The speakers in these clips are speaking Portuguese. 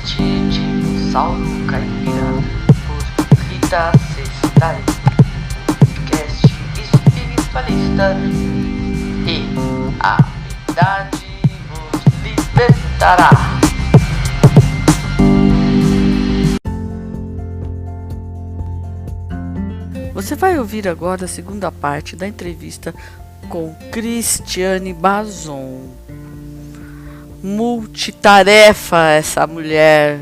podcast Dinossauro Caipira por Rita Cestari, podcast espiritualista, e a verdade vos libertará. Você vai ouvir agora a segunda parte da entrevista com Cristiane Bazon. Multitarefa essa mulher,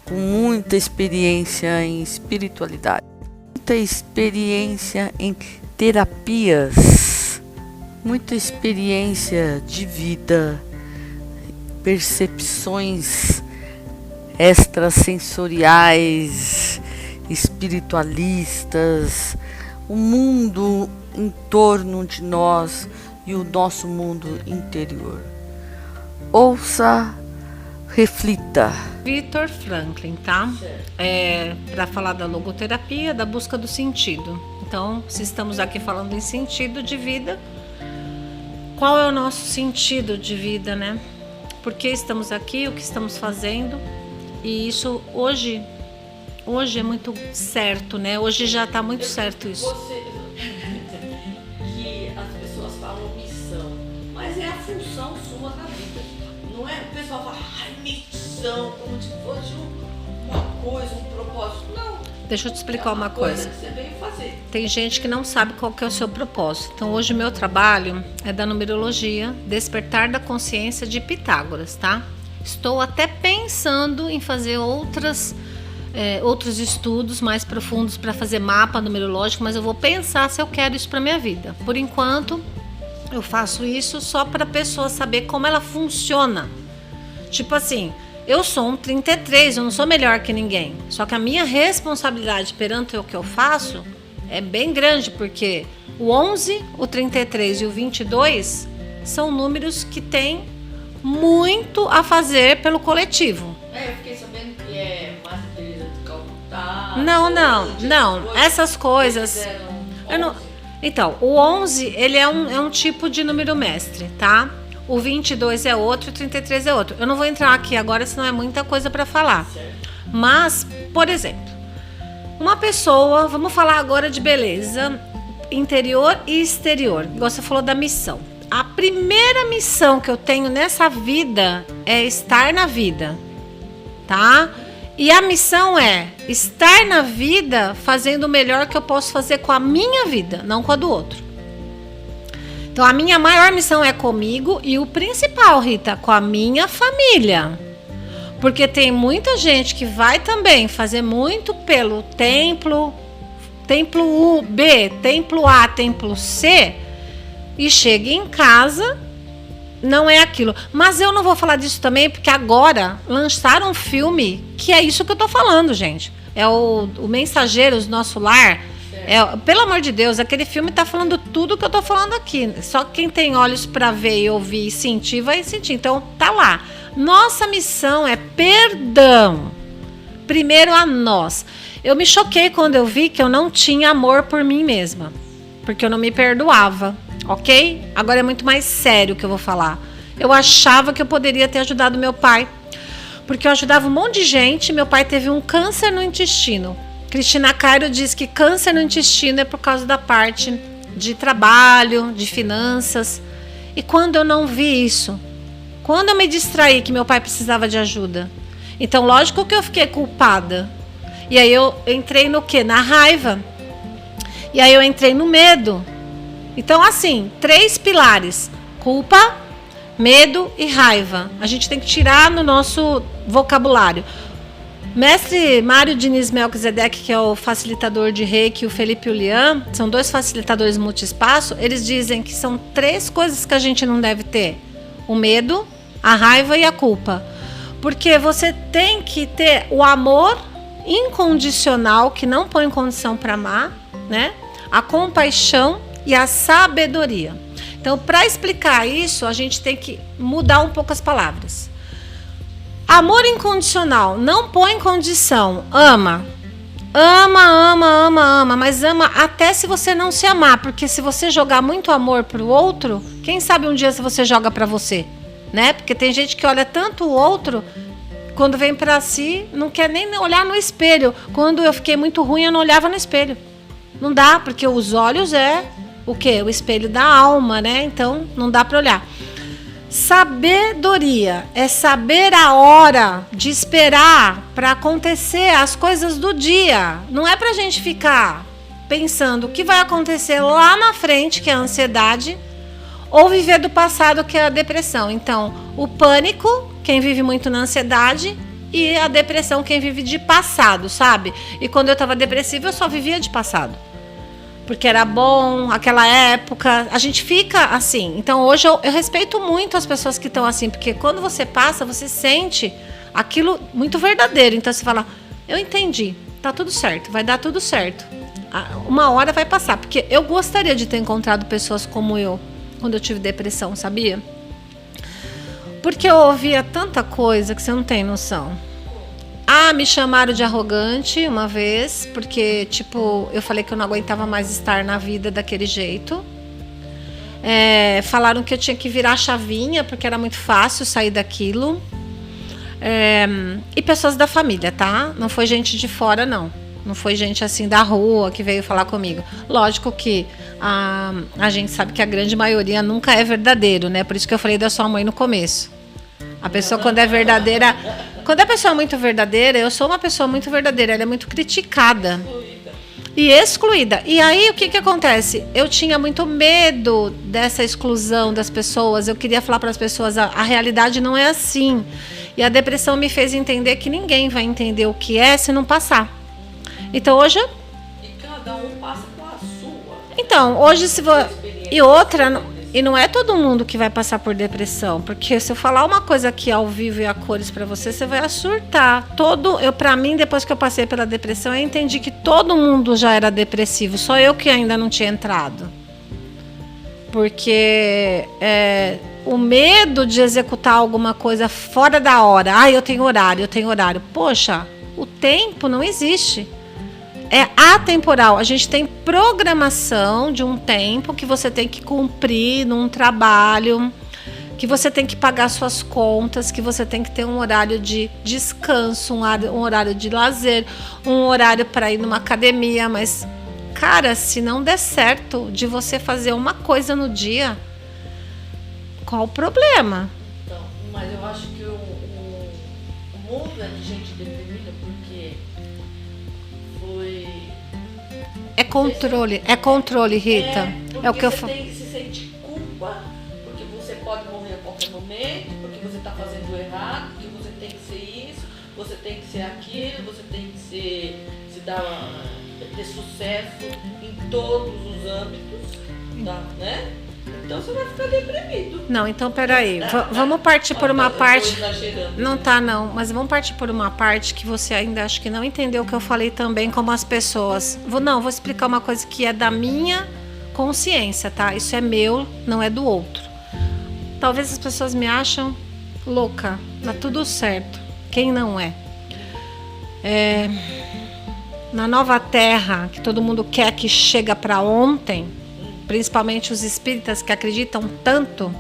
com muita experiência em espiritualidade, muita experiência em terapias, muita experiência de vida, percepções extrasensoriais, espiritualistas, o mundo em torno de nós e o nosso mundo interior. Ouça, reflita. Viktor Frankl, tá? Para falar da logoterapia, da busca do sentido. Então, se estamos aqui falando em sentido de vida, qual é o nosso sentido de vida, né? Por que estamos aqui, o que estamos fazendo? E isso hoje é muito certo, né? Hoje já está muito certo isso. Que as pessoas falam missão, mas é a função sua na vida. Não é o pessoal fala, missão, como se fosse uma coisa, um propósito. Não. Deixa eu te explicar uma coisa. Que você veio fazer. Tem gente que não sabe qual que é o seu propósito. Então hoje o meu trabalho é da numerologia, despertar da consciência de Pitágoras, tá? Estou até pensando em fazer outros estudos mais profundos para fazer mapa numerológico, mas eu vou pensar se eu quero isso para minha vida. Por enquanto, eu faço isso só para a pessoa saber como ela funciona. Tipo assim, eu sou um 33, eu não sou melhor que ninguém. Só que a minha responsabilidade perante o que eu faço é bem grande, porque o 11, o 33 e o 22 são números que têm muito a fazer pelo coletivo. Eu fiquei sabendo que é Madre Teresa de Calcutá. Não. Essas coisas. Então, o 11, ele é um tipo de número mestre, tá? O 22 é outro, o 33 é outro. Eu não vou entrar aqui agora, senão é muita coisa para falar. Certo. Mas, por exemplo, uma pessoa, vamos falar agora de beleza interior e exterior. Igual você falou da missão. A primeira missão que eu tenho nessa vida é estar na vida, tá? E a missão é estar na vida fazendo o melhor que eu posso fazer com a minha vida, não com a do outro. Então a minha maior missão é comigo e o principal, Rita, com a minha família. Porque tem muita gente que vai também fazer muito pelo templo B, templo A, templo C, e chega em casa, não é aquilo. Mas eu não vou falar disso também, porque agora lançaram um filme que é isso que eu tô falando, gente. É o Mensageiros, Nosso Lar. Pelo amor de Deus, aquele filme tá falando tudo que eu tô falando aqui. Só quem tem olhos para ver e ouvir e sentir, vai sentir. Então, tá lá. Nossa missão é perdão. Primeiro a nós. Eu me choquei quando eu vi que eu não tinha amor por mim mesma. Porque eu não me perdoava. Ok? Agora é muito mais sério o que eu vou falar. Eu achava que eu poderia ter ajudado meu pai. Porque eu ajudava um monte de gente. Meu pai teve um câncer no intestino. Cristina Cairo diz que câncer no intestino é por causa da parte de trabalho, de finanças. E quando eu não vi isso? Quando eu me distraí que meu pai precisava de ajuda? Então, lógico que eu fiquei culpada. E aí eu entrei no quê? Na raiva. E aí eu entrei no medo. Então, assim, 3 pilares: culpa, medo e raiva. A gente tem que tirar no nosso vocabulário. Mestre Mário Diniz Melquisedeque, que é o facilitador de Reiki, e o Felipe Ulian, são 2 facilitadores multiespaço, eles dizem que são 3 coisas que a gente não deve ter: o medo, a raiva e a culpa. Porque você tem que ter o amor incondicional, que não põe condição para amar, né? A compaixão e a sabedoria. Então, para explicar isso, a gente tem que mudar um pouco as palavras. Amor incondicional, não põe condição, ama. Ama, mas ama até se você não se amar, porque se você jogar muito amor para o outro, quem sabe um dia se você joga para você, né? Porque tem gente que olha tanto o outro Quando vem pra si, não quer nem olhar no espelho. Quando eu fiquei muito ruim, eu não olhava no espelho. Não dá, porque os olhos é o quê? O espelho da alma, né? Então, não dá pra olhar. Sabedoria é saber a hora de esperar para acontecer as coisas do dia. Não é pra gente ficar pensando o que vai acontecer lá na frente, que é a ansiedade, ou viver do passado, que é a depressão. Então, o pânico, quem vive muito na ansiedade, e a depressão, quem vive de passado, sabe? E quando eu estava depressiva, eu só vivia de passado. Porque era bom, aquela época, a gente fica assim. Então hoje eu respeito muito as pessoas que estão assim, porque quando você passa, você sente aquilo muito verdadeiro. Então você fala, eu entendi, tá tudo certo, vai dar tudo certo. Uma hora vai passar, porque eu gostaria de ter encontrado pessoas como eu, quando eu tive depressão, sabia? Porque eu ouvia tanta coisa que você não tem noção. Me chamaram de arrogante uma vez, porque, tipo, eu falei que eu não aguentava mais estar na vida daquele jeito. Falaram que eu tinha que virar a chavinha, porque era muito fácil sair daquilo. E pessoas da família, tá? Não foi gente de fora, não. Não foi gente, assim, da rua que veio falar comigo. Lógico que a gente sabe que a grande maioria nunca é verdadeiro, né? Por isso que eu falei da sua mãe no começo. A pessoa, quando é verdadeira... Quando a pessoa é muito verdadeira, eu sou uma pessoa muito verdadeira, ela é muito criticada e excluída. E aí, o que acontece? Eu tinha muito medo dessa exclusão das pessoas, eu queria falar para as pessoas, a realidade não é assim. E a depressão me fez entender que ninguém vai entender o que é se não passar. Então, hoje... E cada um passa com a sua. Então, hoje se você... E outra... E não é todo mundo que vai passar por depressão, porque se eu falar uma coisa aqui ao vivo e a cores para você, você vai surtar. Para mim, depois que eu passei pela depressão, eu entendi que todo mundo já era depressivo, só eu que ainda não tinha entrado. Porque o medo de executar alguma coisa fora da hora. Eu tenho horário. Poxa, o tempo não existe. É atemporal. A gente tem programação de um tempo que você tem que cumprir num trabalho, que você tem que pagar suas contas, que você tem que ter um horário de descanso, um horário de lazer, um horário para ir numa academia. Mas, cara, se não der certo de você fazer uma coisa no dia, qual o problema? Então, mas eu acho que o mundo é de gente deprimida porque foi... É controle, Rita. É o que eu falo. Você se sente culpa, porque você pode morrer a qualquer momento, porque você está fazendo errado, porque você tem que ser isso, você tem que ser aquilo, você tem que ter sucesso em todos os âmbitos, tá, né? Então você vai ficar deprimido. Não, então peraí. Vamos partir por uma parte. Não tá, não. Mas vamos partir por uma parte que você ainda acho que não entendeu o que eu falei também, como as pessoas. Vou explicar uma coisa que é da minha consciência, tá? Isso é meu, não é do outro. Talvez as pessoas me acham louca. Tá tudo certo. Quem não é? Na nova terra, que todo mundo quer que chega para ontem, principalmente os espíritas que acreditam tanto,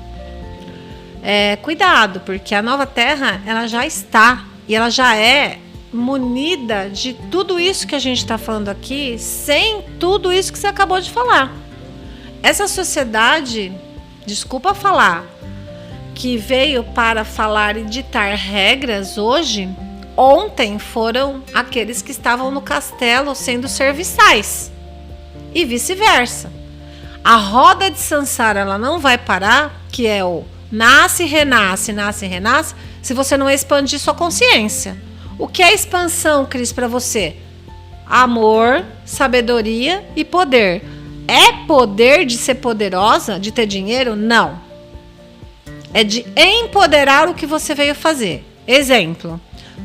cuidado, porque a nova terra ela já está e ela já é munida de tudo isso que a gente está falando aqui, sem tudo isso que você acabou de falar. Essa sociedade, desculpa falar, que veio para falar e ditar regras hoje, ontem foram aqueles que estavam no castelo sendo serviçais e vice-versa. A roda de Sansara ela não vai parar, que é o nasce, renasce, nasce, renasce, se você não expandir sua consciência. O que é expansão, Cris, para você? Amor, sabedoria e poder. É poder de ser poderosa, de ter dinheiro? Não. É de empoderar o que você veio fazer. Exemplo,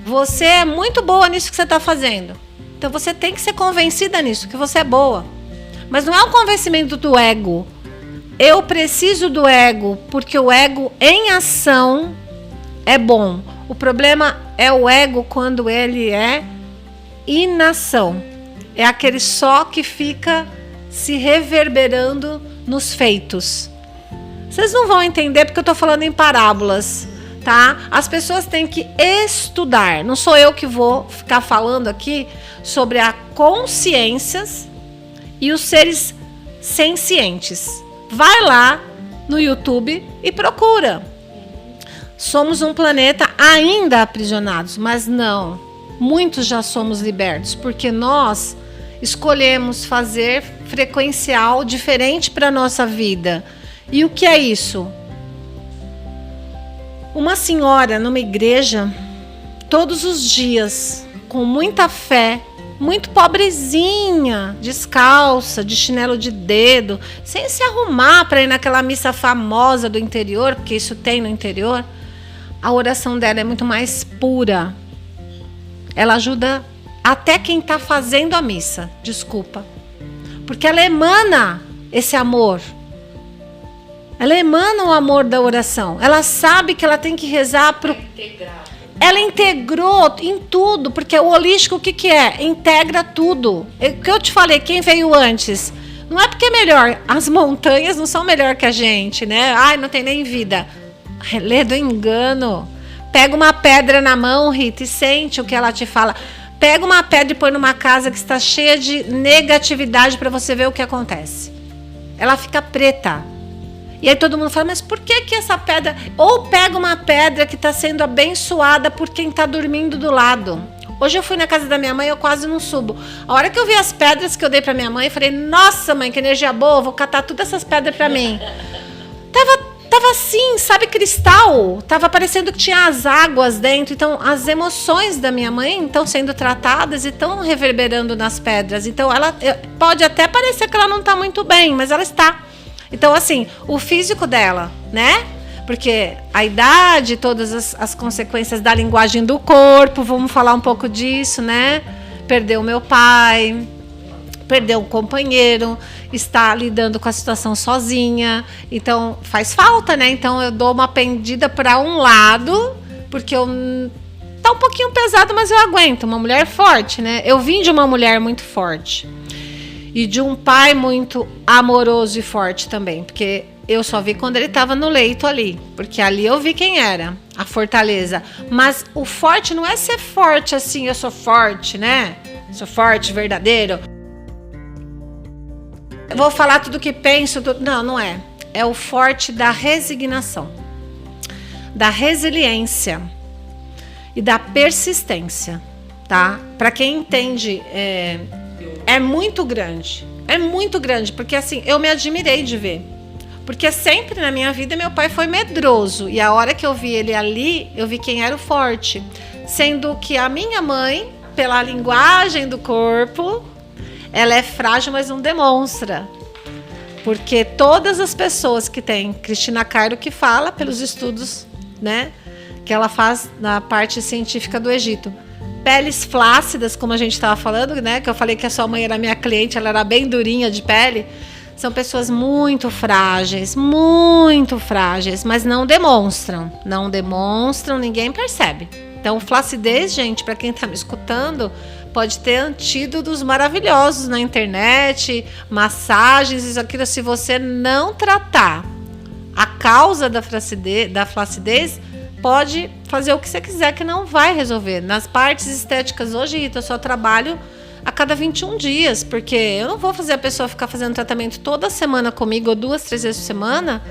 você é muito boa nisso que você está fazendo. Então você tem que ser convencida nisso, que você é boa. Mas não é um convencimento do ego. Eu preciso do ego, porque o ego em ação é bom. O problema é o ego quando ele é inação. É aquele só que fica se reverberando nos feitos. Vocês não vão entender porque eu estou falando em parábolas. tá? As pessoas têm que estudar. Não sou eu que vou ficar falando aqui sobre a consciências e os seres sencientes. Vai lá no YouTube e procura. Somos um planeta ainda aprisionados, mas não. Muitos já somos libertos, porque nós escolhemos fazer frequencial diferente para a nossa vida. E o que é isso? Uma senhora numa igreja, todos os dias, com muita fé, muito pobrezinha, descalça, de chinelo de dedo, sem se arrumar para ir naquela missa famosa do interior, porque isso tem no interior, a oração dela é muito mais pura. Ela ajuda até quem está fazendo a missa, desculpa. Porque ela emana esse amor. Ela emana o amor da oração. Ela sabe que ela tem que rezar para o... Ela integrou em tudo, porque o holístico o que é? Integra tudo. O que eu te falei, quem veio antes? Não é porque é melhor. As montanhas não são melhor que a gente, né? Ai, não tem nem vida. Lê do engano. Pega uma pedra na mão, Rita, e sente o que ela te fala. Pega uma pedra e põe numa casa que está cheia de negatividade para você ver o que acontece. Ela fica preta. E aí todo mundo fala, mas por que essa pedra... Ou pega uma pedra que está sendo abençoada por quem está dormindo do lado. Hoje eu fui na casa da minha mãe, eu quase não subo. A hora que eu vi as pedras que eu dei para minha mãe, eu falei, nossa mãe, que energia boa, vou catar todas essas pedras para mim. Tava assim, sabe, cristal. Tava parecendo que tinha as águas dentro. Então, as emoções da minha mãe estão sendo tratadas e estão reverberando nas pedras. Então, ela pode até parecer que ela não está muito bem, mas ela está. Então, assim, o físico dela, né? Porque a idade, todas as consequências da linguagem do corpo, vamos falar um pouco disso, né? Perdeu o meu pai, perdeu um companheiro, está lidando com a situação sozinha. Então, faz falta, né? Então, eu dou uma pendida para um lado, porque tá um pouquinho pesado, mas eu aguento. Uma mulher forte, né? Eu vim de uma mulher muito forte. E de um pai muito amoroso e forte também, porque eu só vi quando ele estava no leito ali, porque ali eu vi quem era, a fortaleza. Mas o forte não é ser forte assim, eu sou forte, né? Sou forte, verdadeiro. Eu vou falar tudo o que penso. Não, não é. É o forte da resignação, da resiliência e da persistência, tá? Para quem entende... É muito grande, porque assim, eu me admirei de ver, porque sempre na minha vida meu pai foi medroso, e a hora que eu vi ele ali, eu vi quem era o forte, sendo que a minha mãe, pela linguagem do corpo, ela é frágil, mas não demonstra, porque todas as pessoas que têm, Cristina Cairo que fala pelos estudos, né, que ela faz na parte científica do Egito, peles flácidas, como a gente estava falando, né? Que eu falei que a sua mãe era minha cliente, ela era bem durinha de pele. São pessoas muito frágeis, mas não demonstram. Não demonstram, ninguém percebe. Então, flacidez, gente, para quem está me escutando, pode ter antídotos maravilhosos na internet, massagens, isso, aquilo. Se você não tratar a causa da flacidez, pode fazer o que você quiser que não vai resolver. Nas partes estéticas hoje, Rita, eu só trabalho a cada 21 dias, porque eu não vou fazer a pessoa ficar fazendo tratamento toda semana comigo, ou 2, 3 vezes por semana,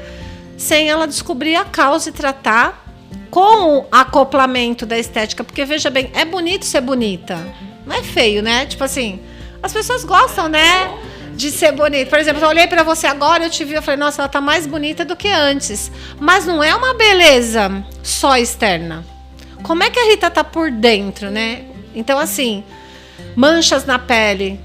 sem ela descobrir a causa e tratar com o acoplamento da estética. Porque, veja bem, é bonito ser bonita. Não é feio, né? Tipo assim, as pessoas gostam, né? De ser bonita. Por exemplo, eu olhei pra você agora, eu te vi, eu falei, nossa, ela tá mais bonita do que antes. Mas não é uma beleza só externa. Como é que a Rita tá por dentro, né? Então, assim, manchas na pele.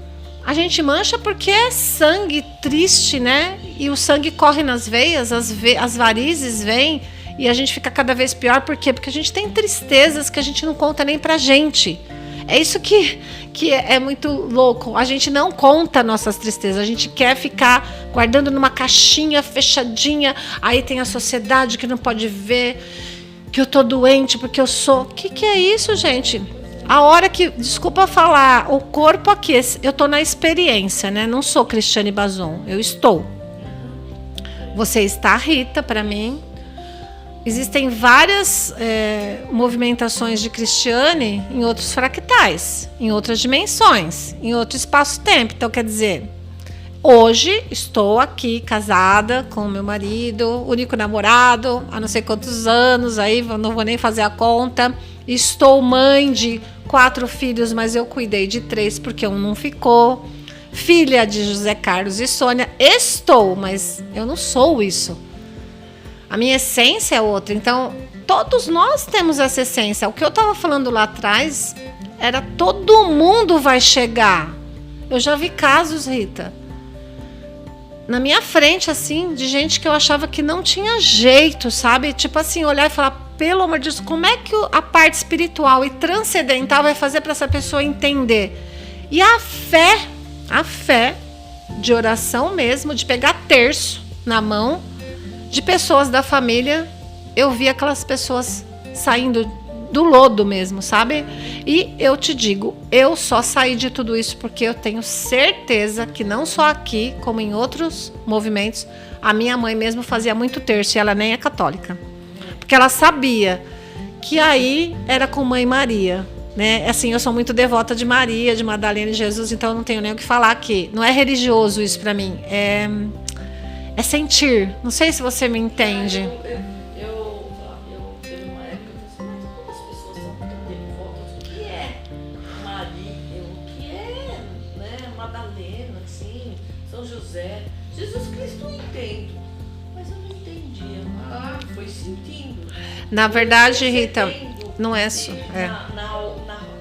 A gente mancha porque é sangue triste, né? E o sangue corre nas veias, as varizes vêm e a gente fica cada vez pior. Por quê? Porque a gente tem tristezas que a gente não conta nem pra gente. É isso que é muito louco. A gente não conta nossas tristezas. A gente quer ficar guardando numa caixinha fechadinha. Aí tem a sociedade que não pode ver que eu tô doente porque eu sou... O que é isso, gente? A hora que... Desculpa falar. O corpo aqui... Eu tô na experiência, né? Não sou Cristiane Bazon. Eu estou. Você está, Rita, para mim. existem várias movimentações de Cristiane em outros fractais, em outras dimensões, em outro espaço-tempo. Então, quer dizer, hoje estou aqui casada com meu marido, único namorado, há não sei quantos anos, aí não vou nem fazer a conta. Estou mãe de 4 filhos, mas eu cuidei de 3 porque um não ficou. Filha de José Carlos e Sônia. Estou, mas eu não sou isso. A minha essência é outra. Então, todos nós temos essa essência. O que eu estava falando lá atrás era todo mundo vai chegar. Eu já vi casos, Rita, na minha frente, assim, de gente que eu achava que não tinha jeito, sabe? Tipo assim, olhar e falar, pelo amor de Deus, como é que a parte espiritual e transcendental vai fazer para essa pessoa entender? E a fé de oração mesmo, de pegar terço na mão, de pessoas da família, eu vi aquelas pessoas saindo do lodo mesmo, sabe? E eu te digo, eu só saí de tudo isso porque eu tenho certeza que não só aqui, como em outros movimentos, a minha mãe mesmo fazia muito terço e ela nem é católica. Porque ela sabia que aí era com Mãe Maria, né? Assim, eu sou muito devota de Maria, de Madalena e Jesus, então eu não tenho nem o que falar aqui. Não é religioso isso pra mim, é sentir. Não sei se você me entende. Eu teve uma época que eu falei assim, mas como as pessoas são tão devotas? O que é Maria? O que é, né, Madalena, assim, São José? Jesus Cristo eu entendo, mas eu não entendia. Foi sentindo. Na verdade, Rita, não é isso. Na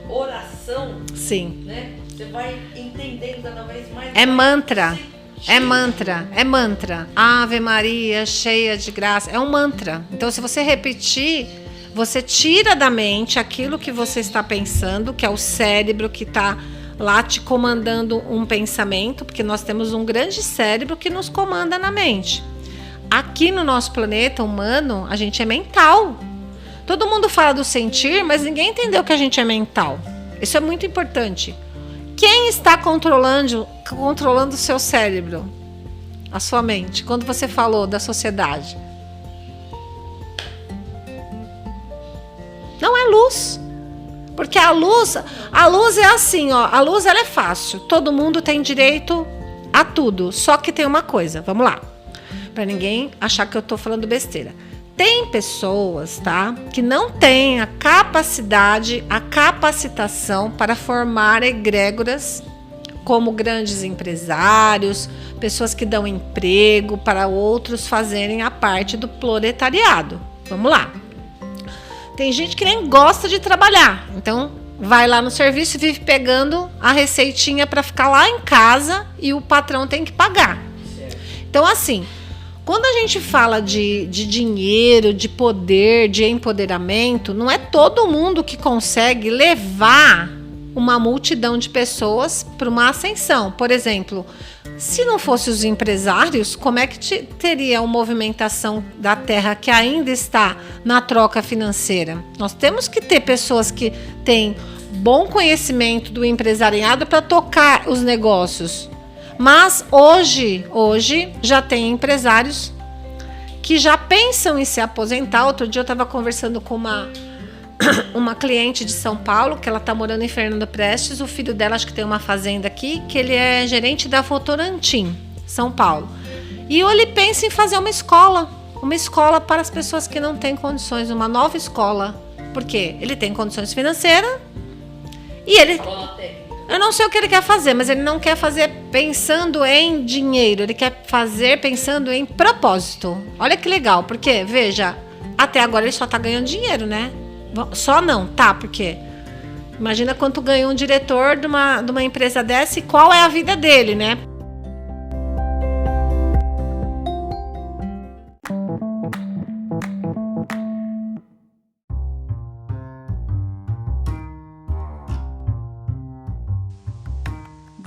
oração, sim. Né? Você vai entendendo cada vez mais. É mantra. É mantra, é mantra. Ave Maria, cheia de graça. É um mantra. Então, se você repetir, você tira da mente aquilo que você está pensando, que é o cérebro que está lá te comandando um pensamento, porque nós temos um grande cérebro que nos comanda na mente. Aqui no nosso planeta humano, a gente é mental. Todo mundo fala do sentir, mas ninguém entendeu que a gente é mental. Isso é muito importante. Quem está controlando o seu cérebro? A sua mente. Quando você falou da sociedade. Não é luz. Porque a luz é assim, ó. A luz ela é fácil. Todo mundo tem direito a tudo. Só que tem uma coisa. Vamos lá. Para ninguém achar que eu estou falando besteira. Tem pessoas, tá, que não têm a capacidade, a capacitação para formar egrégoras como grandes empresários, pessoas que dão emprego para outros fazerem a parte do proletariado. Vamos lá. Tem gente que nem gosta de trabalhar, então vai lá no serviço e vive pegando a receitinha para ficar lá em casa e o patrão tem que pagar. Então, assim, quando a gente fala de dinheiro, de poder, de empoderamento, não é todo mundo que consegue levar uma multidão de pessoas para uma ascensão. Por exemplo, se não fossem os empresários, como é que teria uma movimentação da terra que ainda está na troca financeira? Nós temos que ter pessoas que têm bom conhecimento do empresariado para tocar os negócios. Mas hoje já tem empresários que já pensam em se aposentar. Outro dia eu estava conversando com uma cliente de São Paulo, que ela está morando em Fernando Prestes. O filho dela, acho que tem uma fazenda aqui, que ele é gerente da Votorantim, São Paulo. E ele pensa em fazer uma escola para as pessoas que não têm condições, uma nova escola. Por quê? Ele tem condições financeiras e ele... Eu não sei o que ele quer fazer, mas ele não quer fazer pensando em dinheiro. Ele quer fazer pensando em propósito. Olha que legal, porque, veja, até agora ele só tá ganhando dinheiro, né? Só não, tá? Porque imagina quanto ganha um diretor de uma empresa dessa e qual é a vida dele, né?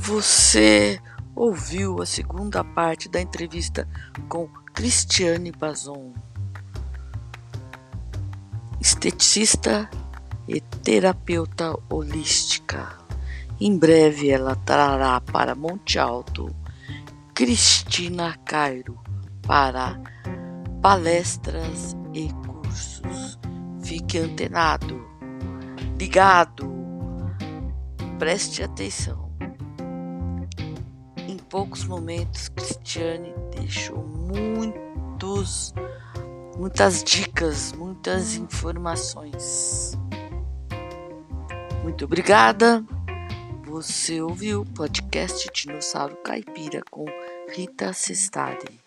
Você ouviu a segunda parte da entrevista com Cristiane Bazon, esteticista e terapeuta holística. Em breve ela trará para Monte Alto Cristina Cairo para palestras e cursos. Fique antenado, ligado, preste atenção. Em poucos momentos, Cristiane deixou muitas dicas, muitas informações. Muito obrigada. Você ouviu o podcast Dinossauro Caipira com Rita Sestari.